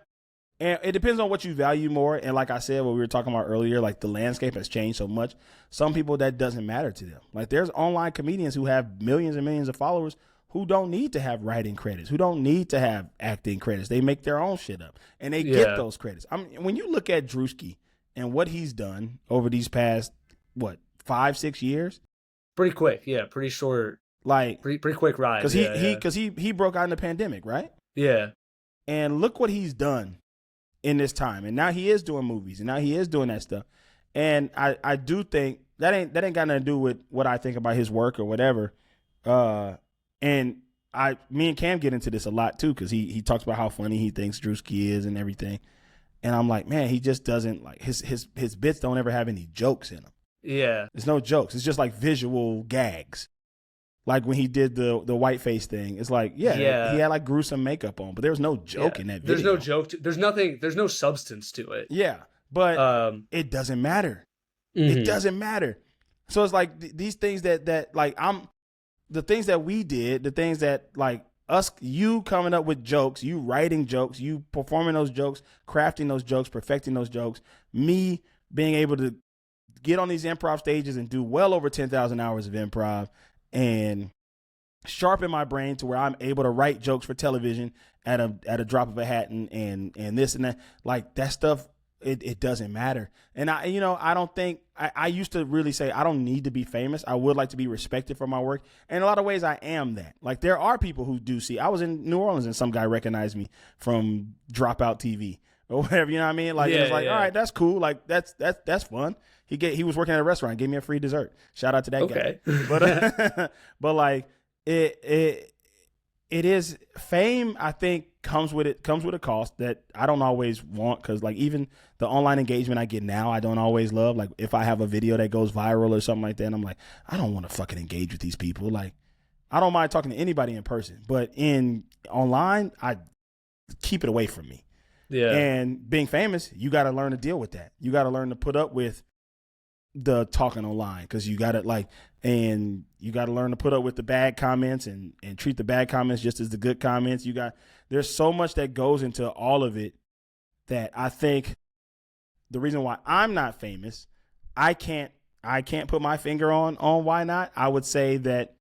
and it depends on what you value more. And like I said, what we were talking about earlier, like the landscape has changed so much. Some people, that doesn't matter to them. Like there's online comedians who have millions and millions of followers who don't need to have writing credits, who don't need to have acting credits. They make their own shit up, and they get those credits. I mean, when you look at Drewski and what he's done over these past, 5-6 years? Pretty quick, yeah, pretty short. Like pretty quick ride. Because he broke out in the pandemic, right? Yeah. And look what he's done in this time. And now he is doing movies, and now he is doing that stuff. And I do think that ain't got nothing to do with what I think about his work or whatever. And me and Cam get into this a lot too, because he talks about how funny he thinks Drewski is and everything. And I'm like, man, he just doesn't, like, his bits don't ever have any jokes in them. Yeah. There's no jokes. It's just like visual gags. Like when he did the white face thing, it's like, he had like gruesome makeup on, but there was no joke in that video. There's no joke. There's no substance to it. Yeah. But it doesn't matter. Mm-hmm. It doesn't matter. So it's like these things that like the things that we did, the things that like you coming up with jokes, you writing jokes, you performing those jokes, crafting those jokes, perfecting those jokes, me being able to get on these improv stages and do well over 10,000 hours of improv and sharpen my brain to where I'm able to write jokes for television at a drop of a hat and this and that. Like that stuff, it doesn't matter. And I don't think I used to really say I don't need to be famous. I would like to be respected for my work. And in a lot of ways I am that. Like there are people who do see. I was in New Orleans and some guy recognized me from Dropout TV or whatever, you know what I mean? Like it was like, all right, that's cool. Like that's fun. He was working at a restaurant, gave me a free dessert. Shout out to that guy. But like it is fame, I think comes with a cost that I don't always want, because like even the online engagement I get now I don't always love. Like if I have a video that goes viral or something like that, and I'm like, I don't want to fucking engage with these people. Like I don't mind talking to anybody in person, but in online I keep it away from me. Yeah. And being famous, you got to learn to deal with that. You got to learn to put up with the talking online, because you got to learn to put up with the bad comments and treat the bad comments just as the good comments. There's so much that goes into all of it that I think the reason why I'm not famous, I can't put my finger on why not. I would say that,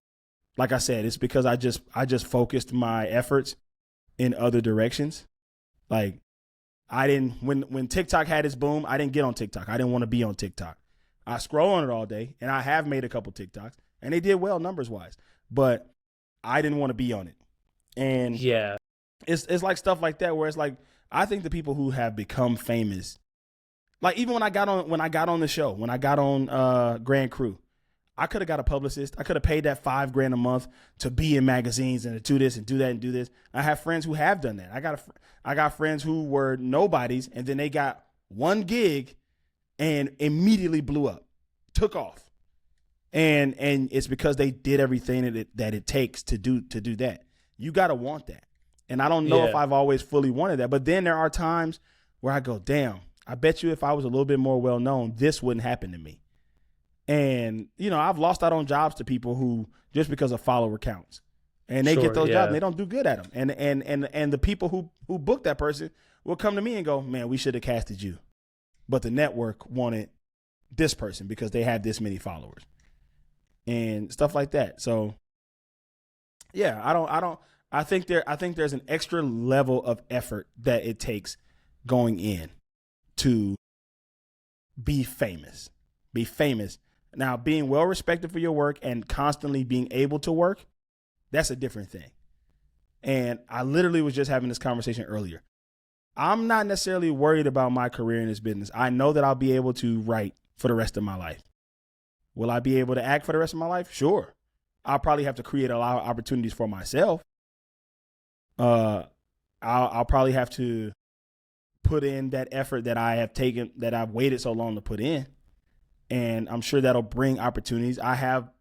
like I said, it's because I just focused my efforts in other directions. Like I didn't, when TikTok had its boom, I didn't get on TikTok. I didn't want to be on TikTok. I scroll on it all day, and I have made a couple TikToks, and they did well numbers wise, but I didn't want to be on it. And yeah, it's like stuff like that where it's like, I think the people who have become famous, like even when I got on the show, when I got on Grand Crew, I could have got a publicist. I could have paid that $5,000 a month to be in magazines and to do this and do that and do this. I have friends who have done that. I got friends who were nobodies, and then they got one gig and immediately blew up, took off. And it's because they did everything that it takes to do that. You got to want that. And I don't know if I've always fully wanted that. But then there are times where I go, damn, I bet you if I was a little bit more well known, this wouldn't happen to me. And, I've lost out on jobs to people who, just because of follower counts, and they get those jobs and they don't do good at them. And the people who booked that person will come to me and go, man, we should have casted you. But the network wanted this person because they had this many followers and stuff like that. So yeah, I think there's an extra level of effort that it takes going in to be famous. Now, being well respected for your work and constantly being able to work, that's a different thing. And I literally was just having this conversation earlier. I'm not necessarily worried about my career in this business. I know that I'll be able to write for the rest of my life. Will I be able to act for the rest of my life? Sure. I'll probably have to create a lot of opportunities for myself. I'll probably have to put in that effort that I have taken, that I've waited so long to put in. And I'm sure that'll bring opportunities. I have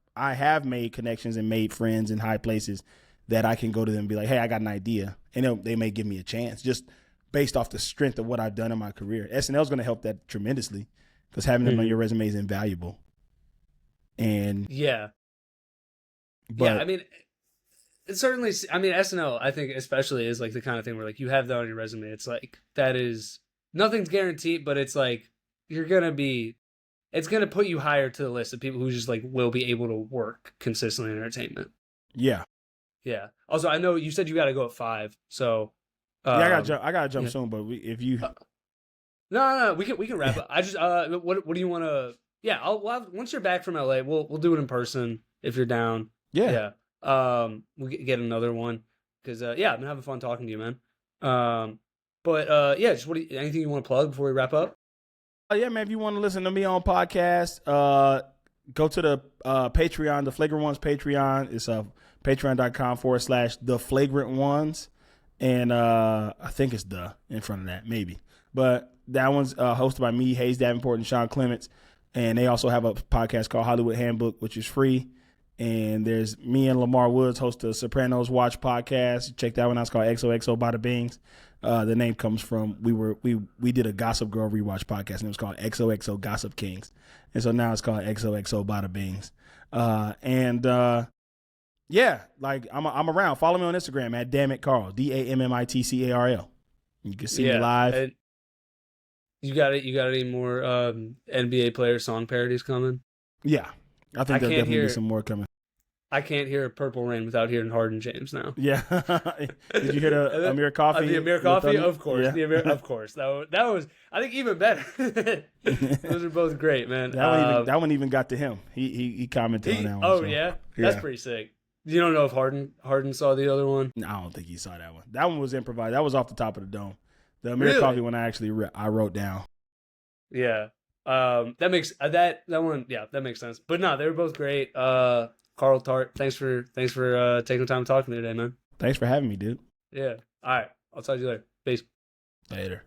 made connections and made friends in high places that I can go to them and be like, hey, I got an idea. And they may give me a chance just based off the strength of what I've done in my career. SNL is going to help that tremendously because having them on your resume is invaluable. And I mean, it's certainly, SNL, I think especially is like the kind of thing where like you have that on your resume. It's like, that is, nothing's guaranteed, but it's like, it's going to put you higher to the list of people who just like will be able to work consistently in entertainment. Yeah. Yeah. Also, I know you said you got to go at 5. So I got to jump soon, but if you No, we can wrap up. I just what do you want to once you're back from LA, we'll do it in person if you're down. Yeah. We'll get another one cuz I've been having fun talking to you, man. Just anything you want to plug before we wrap up? Yeah, man, if you want to listen to me on podcast, go to the Patreon, the Flagrant Ones Patreon. It's patreon.com/the Flagrant Ones. And I think it's the in front of that, maybe. But that one's hosted by me, Hayes Davenport, and Sean Clements. And they also have a podcast called Hollywood Handbook, which is free. And there's me and Lamar Woods host the Sopranos Watch podcast. Check that one out. It's called XOXO Bada Bings. The name comes from we did a Gossip Girl rewatch podcast, and it was called XOXO Gossip Kings. And so now it's called XOXO Bada Bings. I'm around. Follow me on Instagram at DammitCarl, DAMMITCARL. You can see me live. You got any more NBA player song parodies coming? Yeah. I think there'll definitely be some more coming. I can't hear Purple Rain without hearing Harden James now. Yeah. Did you hear the Amir Coffee? The Amir Coffee? Of course. Yeah. The Amir, of course. That was, I think, even better. Those are both great, man. That one even got to him. He commented on that one. Oh, yeah? That's pretty sick. You don't know if Harden saw the other one? No, I don't think he saw that one. That one was improvised. That was off the top of the dome. The Amir Coffee one I wrote down. Yeah. That makes that one. Yeah, that makes sense. But no, they were both great. Carl Tart, thanks for taking the time to talk to me today, man. Thanks for having me, dude. Yeah. All right. I'll talk to you later. Peace. Later.